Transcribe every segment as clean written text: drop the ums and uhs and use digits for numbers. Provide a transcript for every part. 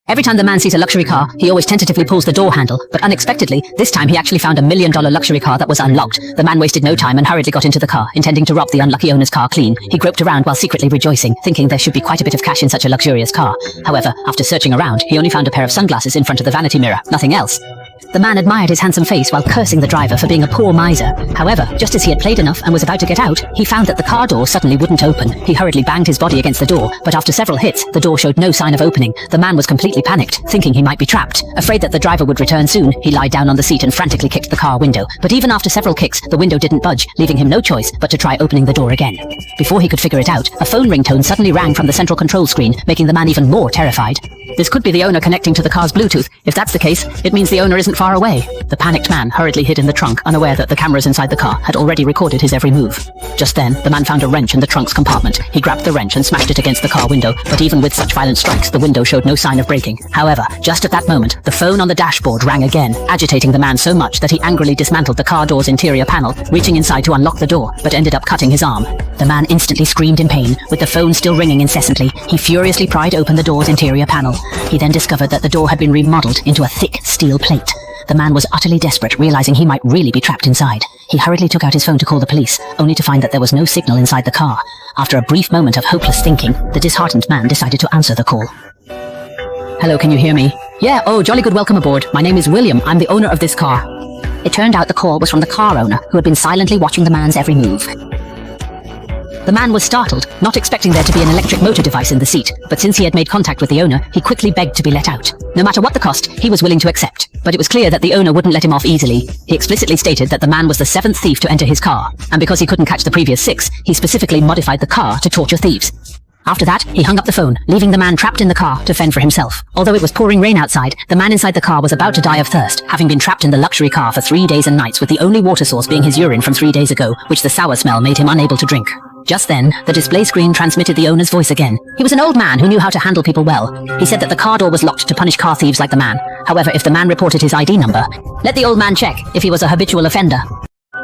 Every time the man sees a luxury car, he always tentatively pulls the door handle, but unexpectedly, this time he actually found $1 million luxury car that was unlocked. The man wasted no time and hurriedly got into the car, intending to rob the unlucky owner's car clean. He groped around while secretly rejoicing, thinking there should be quite a bit of cash in such a luxurious car. However, after searching around, he only found a pair of sunglasses in front of the vanity mirror, nothing else. The man admired his handsome face while cursing the driver for being a poor miser. However, just as he had played enough and was about to get out, he found that the car door suddenly wouldn't open. He hurriedly banged his body against the door, but after several hits, the door showed no sign of opening. The man was completely panicked, thinking he might be trapped. Afraid that the driver would return soon, he lied down on the seat and frantically kicked the car window. But even after several kicks, the window didn't budge, leaving him no choice but to try opening the door again. Before he could figure it out, a phone ringtone suddenly rang from the central control screen, making the man even more terrified. This could be the owner connecting to the car's Bluetooth. If that's the case, it means the owner isn't far away. The panicked man hurriedly hid in the trunk, unaware that the cameras inside the car had already recorded his every move. Just then, the man found a wrench in the trunk's compartment. He grabbed the wrench and smashed it against the car window, but even with such violent strikes, the window showed no sign of breaking. However, just at that moment, the phone on the dashboard rang again, agitating the man so much that he angrily dismantled the car door's interior panel, reaching inside to unlock the door, but ended up cutting his arm. The man instantly screamed in pain, with the phone still ringing incessantly. He furiously pried open the door's interior panel. He then discovered that the door had been remodeled into a thick steel plate. The man was utterly desperate, realizing he might really be trapped inside. He hurriedly took out his phone to call the police, only to find that there was no signal inside the car. After a brief moment of hopeless thinking, the disheartened man decided to answer the call. Hello, can you hear me? Yeah, oh, jolly good, welcome aboard. My name is William. I'm the owner of this car. It turned out the call was from the car owner, who had been silently watching the man's every move. The man was startled, not expecting there to be an electric motor device in the seat, but since he had made contact with the owner, he quickly begged to be let out. No matter what the cost, he was willing to accept. But it was clear that the owner wouldn't let him off easily. He explicitly stated that the man was the 7th thief to enter his car, and because he couldn't catch the previous 6, he specifically modified the car to torture thieves. After that, he hung up the phone, leaving the man trapped in the car to fend for himself. Although it was pouring rain outside, the man inside the car was about to die of thirst, having been trapped in the luxury car for 3 days and nights, with the only water source being his urine from 3 days ago, which the sour smell made him unable to drink. Just then, the display screen transmitted the owner's voice again. He was an old man who knew how to handle people well. He said that the car door was locked to punish car thieves like the man. However, if the man reported his ID number, let the old man check if he was a habitual offender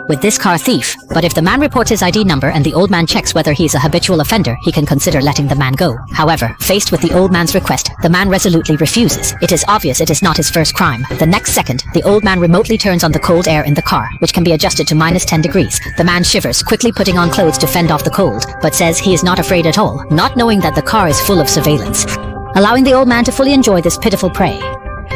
with this car thief. But if the man reports his ID number and the old man checks whether he's a habitual offender, he can consider letting the man go. However, faced with the old man's request, the man resolutely refuses. It is obvious it is not his first crime. The next second, the old man remotely turns on the cold air in the car, which can be adjusted to -10 degrees. The man shivers, quickly putting on clothes to fend off the cold, but says he is not afraid at all, not knowing that the car is full of surveillance, allowing the old man to fully enjoy this pitiful prey.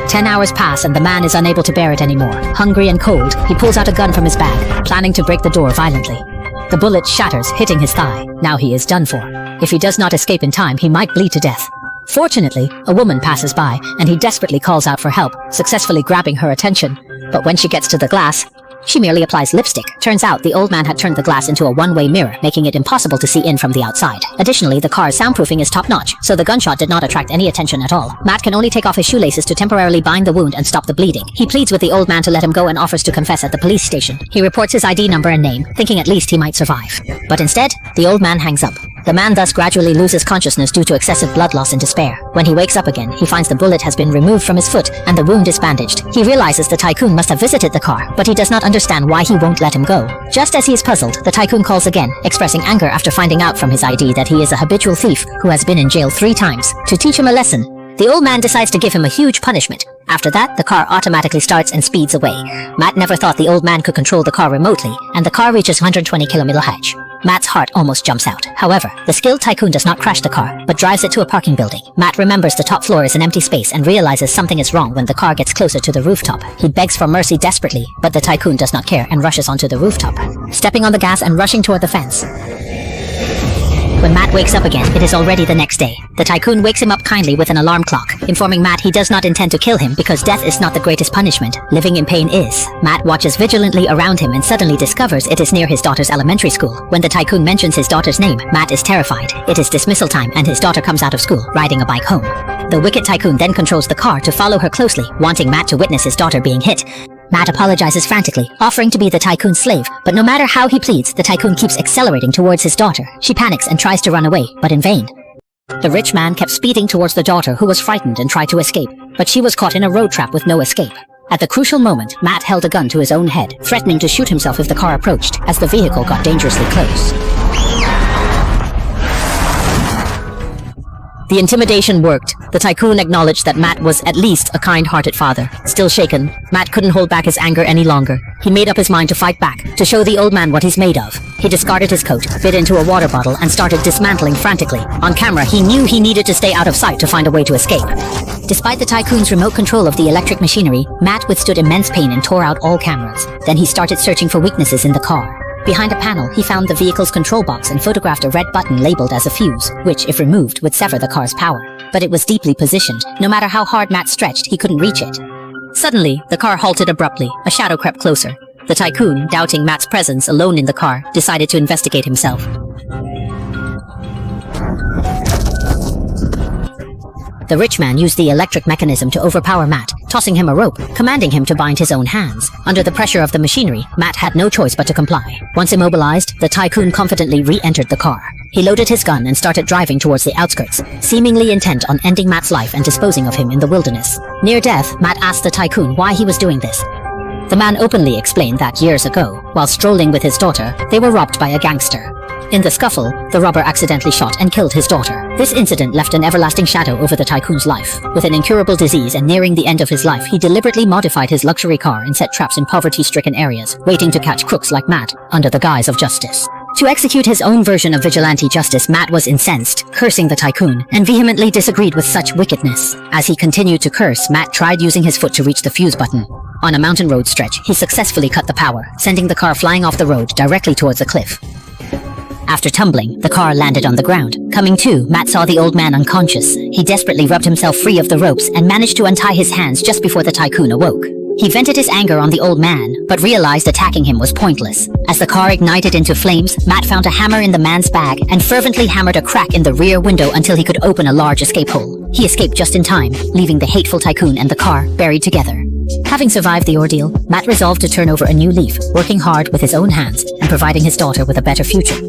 10 hours pass and the man is unable to bear it anymore. Hungry and cold, he pulls out a gun from his bag, planning to break the door violently. The bullet shatters, hitting his thigh. Now he is done for. If he does not escape in time, he might bleed to death. Fortunately, a woman passes by, and he desperately calls out for help, successfully grabbing her attention. But when she gets to the glass, she merely applies lipstick. Turns out the old man had turned the glass into a one-way mirror, making it impossible to see in from the outside. Additionally, the car's soundproofing is top-notch, so the gunshot did not attract any attention at all. Matt can only take off his shoelaces to temporarily bind the wound and stop the bleeding. He pleads with the old man to let him go and offers to confess at the police station. He reports his ID number and name, thinking at least he might survive. But instead, the old man hangs up. The man thus gradually loses consciousness due to excessive blood loss and despair. When he wakes up again, he finds the bullet has been removed from his foot and the wound is bandaged. He realizes the tycoon must have visited the car, but he does not understand why he won't let him go. Just as he is puzzled, the tycoon calls again, expressing anger after finding out from his ID that he is a habitual thief who has been in jail 3 times. To teach him a lesson, the old man decides to give him a huge punishment. After that, the car automatically starts and speeds away. Matt never thought the old man could control the car remotely, and the car reaches 120 km/h. Matt's heart almost jumps out. However, the skilled tycoon does not crash the car, but drives it to a parking building. Matt remembers the top floor is an empty space and realizes something is wrong when the car gets closer to the rooftop. He begs for mercy desperately, but the tycoon does not care and rushes onto the rooftop, stepping on the gas and rushing toward the fence. When Matt wakes up again, it is already the next day. The tycoon wakes him up kindly with an alarm clock, informing Matt he does not intend to kill him because death is not the greatest punishment. Living in pain is. Matt watches vigilantly around him and suddenly discovers it is near his daughter's elementary school. When the tycoon mentions his daughter's name, Matt is terrified. It is dismissal time and his daughter comes out of school, riding a bike home. The wicked tycoon then controls the car to follow her closely, wanting Matt to witness his daughter being hit. Matt apologizes frantically, offering to be the tycoon's slave, but no matter how he pleads, the tycoon keeps accelerating towards his daughter. She panics and tries to run away, but in vain. The rich man kept speeding towards the daughter, who was frightened and tried to escape, but she was caught in a road trap with no escape. At the crucial moment, Matt held a gun to his own head, threatening to shoot himself if the car approached, as the vehicle got dangerously close. The intimidation worked. The tycoon acknowledged that Matt was at least a kind-hearted father. Still shaken, Matt couldn't hold back his anger any longer. He made up his mind to fight back, to show the old man what he's made of. He discarded his coat, bit into a water bottle, and started dismantling frantically. On camera, he knew he needed to stay out of sight to find a way to escape. Despite the tycoon's remote control of the electric machinery, Matt withstood immense pain and tore out all cameras. Then he started searching for weaknesses in the car. Behind a panel, he found the vehicle's control box and photographed a red button labeled as a fuse, which, if removed, would sever the car's power. But it was deeply positioned. No matter how hard Matt stretched, he couldn't reach it. Suddenly, the car halted abruptly. A shadow crept closer. The tycoon, doubting Matt's presence alone in the car, decided to investigate himself. The rich man used the electric mechanism to overpower Matt, tossing him a rope, commanding him to bind his own hands. Under the pressure of the machinery, Matt had no choice but to comply. Once immobilized, the tycoon confidently re-entered the car. He loaded his gun and started driving towards the outskirts, seemingly intent on ending Matt's life and disposing of him in the wilderness. Near death, Matt asked the tycoon why he was doing this. The man openly explained that years ago, while strolling with his daughter, they were robbed by a gangster. In the scuffle, the robber accidentally shot and killed his daughter. This incident left an everlasting shadow over the tycoon's life. With an incurable disease and nearing the end of his life, he deliberately modified his luxury car and set traps in poverty-stricken areas, waiting to catch crooks like Matt under the guise of justice. To execute his own version of vigilante justice, Matt was incensed, cursing the tycoon, and vehemently disagreed with such wickedness. As he continued to curse, Matt tried using his foot to reach the fuse button. On a mountain road stretch, he successfully cut the power, sending the car flying off the road directly towards a cliff. After tumbling, the car landed on the ground. Coming to, Matt saw the old man unconscious. He desperately rubbed himself free of the ropes and managed to untie his hands just before the tycoon awoke. He vented his anger on the old man, but realized attacking him was pointless. As the car ignited into flames, Matt found a hammer in the man's bag and fervently hammered a crack in the rear window until he could open a large escape hole. He escaped just in time, leaving the hateful tycoon and the car buried together. Having survived the ordeal, Matt resolved to turn over a new leaf, working hard with his own hands and providing his daughter with a better future.